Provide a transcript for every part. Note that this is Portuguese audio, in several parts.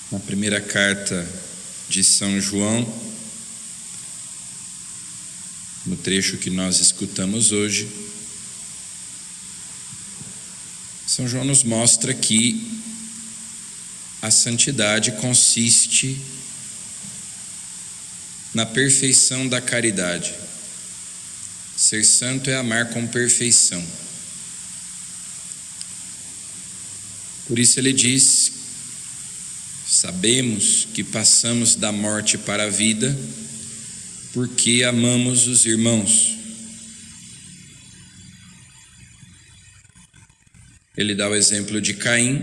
Na primeira carta de São João, no trecho que nós escutamos hoje, São João nos mostra que a santidade consiste na perfeição da caridade. Ser santo é amar com perfeição. Por isso ele diz: sabemos que passamos da morte para a vida porque amamos os irmãos. Ele dá o exemplo de Caim,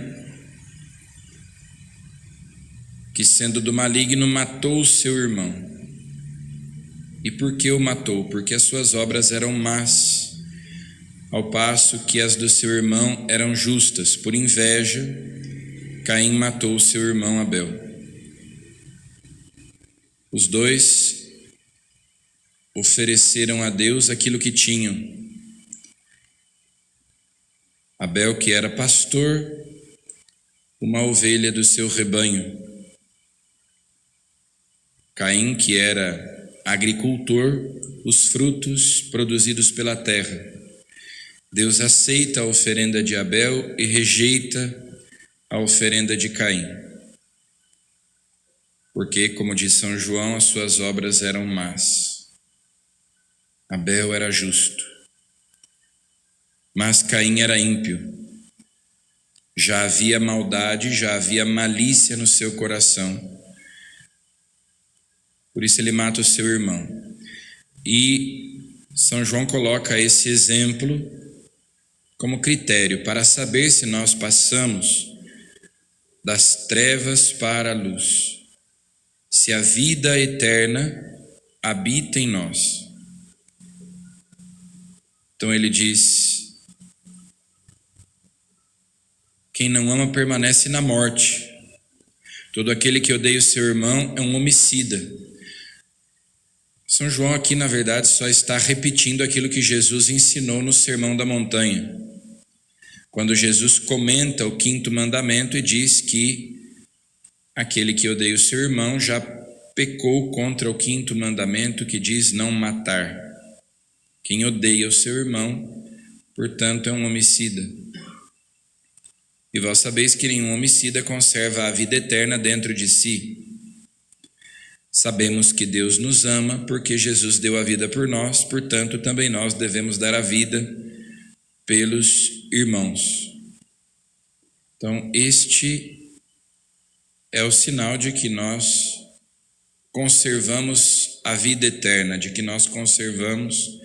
que sendo do maligno matou o seu irmão. E por que o matou? Porque as suas obras eram más, ao passo que as do seu irmão eram justas. Por inveja, Caim matou o seu irmão Abel. Os dois ofereceram a Deus aquilo que tinham. Abel, que era pastor, uma ovelha do seu rebanho. Caim, que era agricultor, os frutos produzidos pela terra. Deus aceita a oferenda de Abel e rejeita a oferenda de Caim, porque, como diz São João, as suas obras eram más. Abel era justo, mas Caim era ímpio. Já havia maldade, já havia malícia no seu coração. Por isso ele mata o seu irmão. E São João coloca esse exemplo como critério para saber se nós passamos das trevas para a luz, se a vida eterna habita em nós. Então ele diz: quem não ama permanece na morte. Todo aquele que odeia o seu irmão é um homicida. São João aqui, na verdade, só está repetindo aquilo que Jesus ensinou no Sermão da Montanha, quando Jesus comenta o 5º mandamento e diz que aquele que odeia o seu irmão já pecou contra o 5º mandamento, que diz não matar. Quem odeia o seu irmão, portanto, é um homicida. E vós sabeis que nenhum homicida conserva a vida eterna dentro de si. Sabemos que Deus nos ama porque Jesus deu a vida por nós, portanto, também nós devemos dar a vida pelos irmãos. Então, este é o sinal de que nós conservamos a vida eterna, de que nós conservamos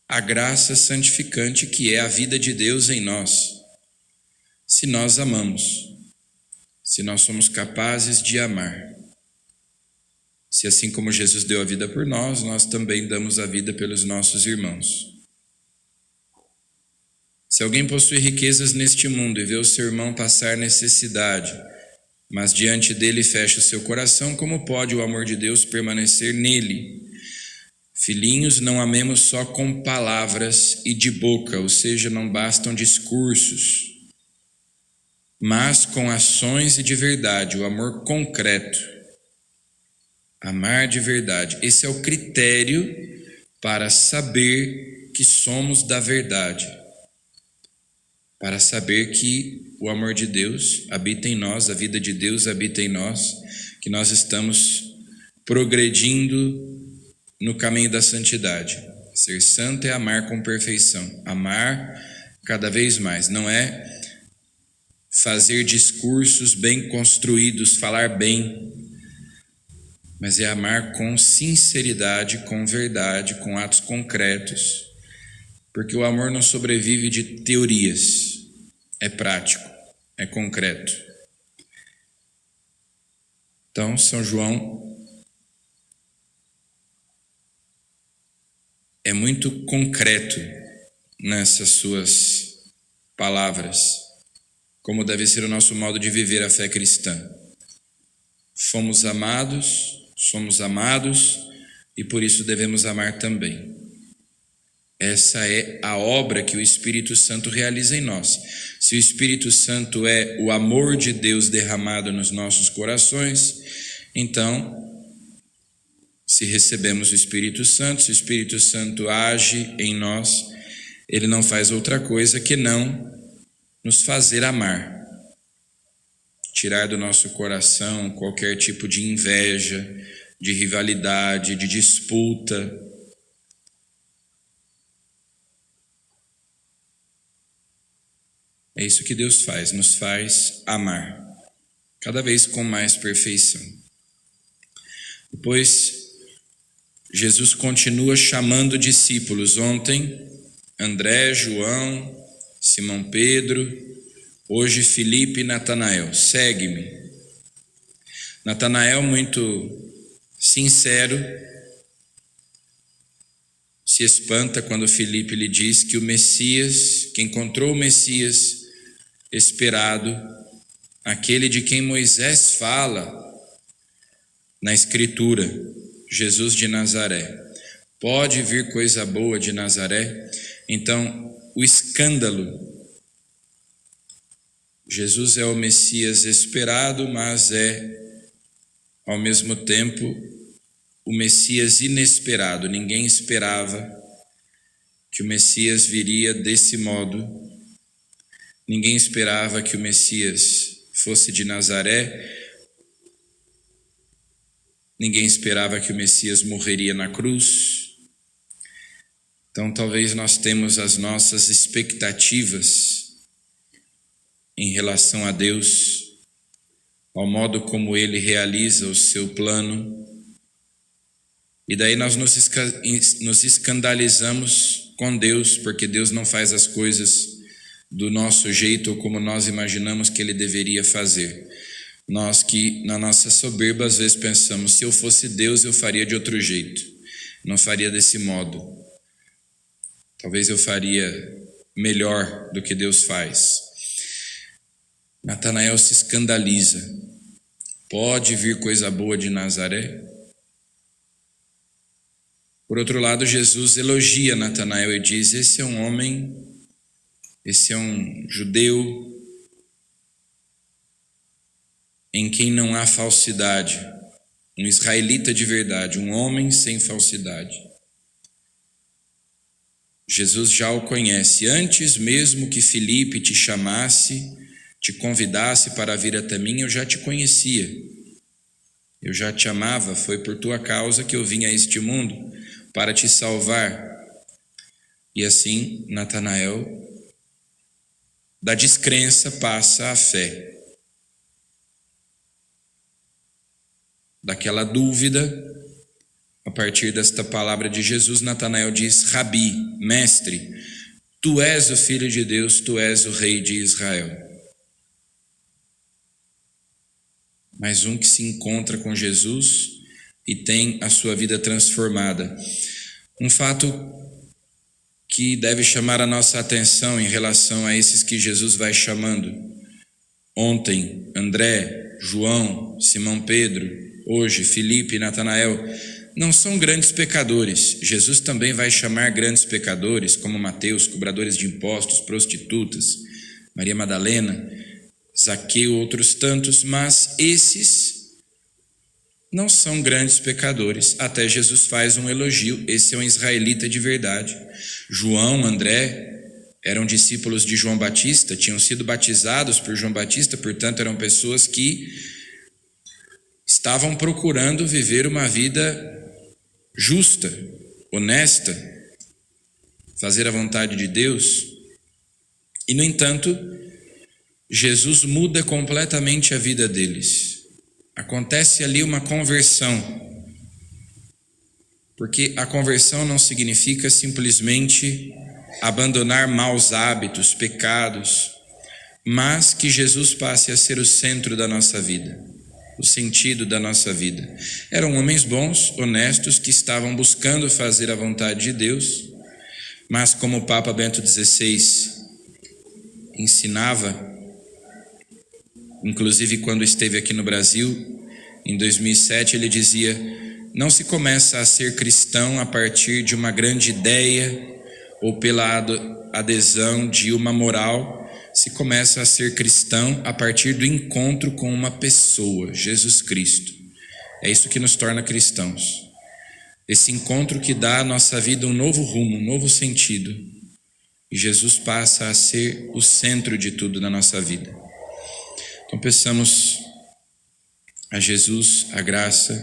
a graça santificante que é a vida de Deus em nós, se nós amamos. Se nós somos capazes de amar. Se assim como Jesus deu a vida por nós, nós também damos a vida pelos nossos irmãos. Se alguém possui riquezas neste mundo e vê o seu irmão passar necessidade, mas diante dele fecha o seu coração, como pode o amor de Deus permanecer nele? Filhinhos, não amemos só com palavras e de boca, ou seja, não bastam discursos, mas com ações e de verdade, o amor concreto. Amar de verdade. Esse é o critério para saber que somos da verdade. Para saber que o amor de Deus habita em nós, a vida de Deus habita em nós, que nós estamos progredindo no caminho da santidade. Ser santo é amar com perfeição. Amar cada vez mais. Não é fazer discursos bem construídos, falar bem, mas é amar com sinceridade, com verdade, com atos concretos, porque o amor não sobrevive de teorias, é prático, é concreto. Então, São João é muito concreto nessas suas palavras, como deve ser o nosso modo de viver a fé cristã. Fomos amados, somos amados e por isso devemos amar também. Essa é a obra que o Espírito Santo realiza em nós. Se o Espírito Santo é o amor de Deus derramado nos nossos corações, então, se recebemos o Espírito Santo, se o Espírito Santo age em nós, ele não faz outra coisa que não nos fazer amar. Tirar do nosso coração qualquer tipo de inveja, de rivalidade, de disputa. É isso que Deus faz, nos faz amar, cada vez com mais perfeição. Depois, Jesus continua chamando discípulos. Ontem, André, João, Simão Pedro, hoje Filipe e Natanael. Segue-me. Natanael, muito sincero, se espanta quando Filipe lhe diz que o Messias, que encontrou o Messias esperado, aquele de quem Moisés fala na Escritura, Jesus de Nazaré. Pode vir coisa boa de Nazaré? Então, o escândalo. Jesus é o Messias esperado, mas é, ao mesmo tempo, o Messias inesperado. Ninguém esperava que o Messias viria desse modo. Ninguém esperava que o Messias fosse de Nazaré. Ninguém esperava que o Messias morreria na cruz. Então, talvez nós temos as nossas expectativas em relação a Deus, ao modo como Ele realiza o seu plano. E daí nós nos escandalizamos com Deus, porque Deus não faz as coisas do nosso jeito ou como nós imaginamos que Ele deveria fazer. Nós que na nossa soberba às vezes pensamos, se eu fosse Deus eu faria de outro jeito, não faria desse modo. Talvez eu faria melhor do que Deus faz. Natanael se escandaliza. Pode vir coisa boa de Nazaré? Por outro lado, Jesus elogia Natanael e diz, esse é um homem, esse é um judeu em quem não há falsidade, um israelita de verdade, um homem sem falsidade. Jesus já o conhece. Antes mesmo que Filipe te chamasse, te convidasse para vir até mim, eu já te conhecia. Eu já te amava, foi por tua causa que eu vim a este mundo, para te salvar. E assim, Natanael, da descrença passa à fé. Daquela dúvida, a partir desta palavra de Jesus, Natanael diz, Rabi, mestre, tu és o Filho de Deus, tu és o Rei de Israel. Mais um que se encontra com Jesus e tem a sua vida transformada. Um fato que deve chamar a nossa atenção em relação a esses que Jesus vai chamando. Ontem, André, João, Simão Pedro, hoje, Filipe e Natanael, não são grandes pecadores. Jesus também vai chamar grandes pecadores, como Mateus, cobradores de impostos, prostitutas, Maria Madalena, Zaqueu, outros tantos, mas esses não são grandes pecadores. Até Jesus faz um elogio, esse é um israelita de verdade. João, André, eram discípulos de João Batista, tinham sido batizados por João Batista, portanto eram pessoas que estavam procurando viver uma vida justa, honesta, fazer a vontade de Deus. E, no entanto, Jesus muda completamente a vida deles. Acontece ali uma conversão, porque a conversão não significa simplesmente abandonar maus hábitos, pecados, mas que Jesus passe a ser o centro da nossa vida, o sentido da nossa vida. Eram homens bons, honestos, que estavam buscando fazer a vontade de Deus, mas como o Papa Bento XVI ensinava, inclusive quando esteve aqui no Brasil, em 2007, ele dizia, não se começa a ser cristão a partir de uma grande ideia ou pela adesão de uma moral, se começa a ser cristão a partir do encontro com uma pessoa, Jesus Cristo. É isso que nos torna cristãos. Esse encontro que dá à nossa vida um novo rumo, um novo sentido. E Jesus passa a ser o centro de tudo na nossa vida. Então peçamos a Jesus a graça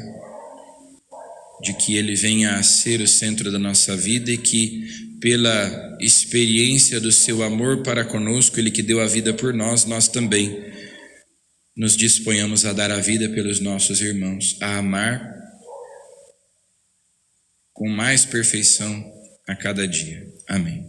de que Ele venha a ser o centro da nossa vida e que, pela experiência do seu amor para conosco, Ele que deu a vida por nós, nós também nos disponhamos a dar a vida pelos nossos irmãos, a amar com mais perfeição a cada dia. Amém.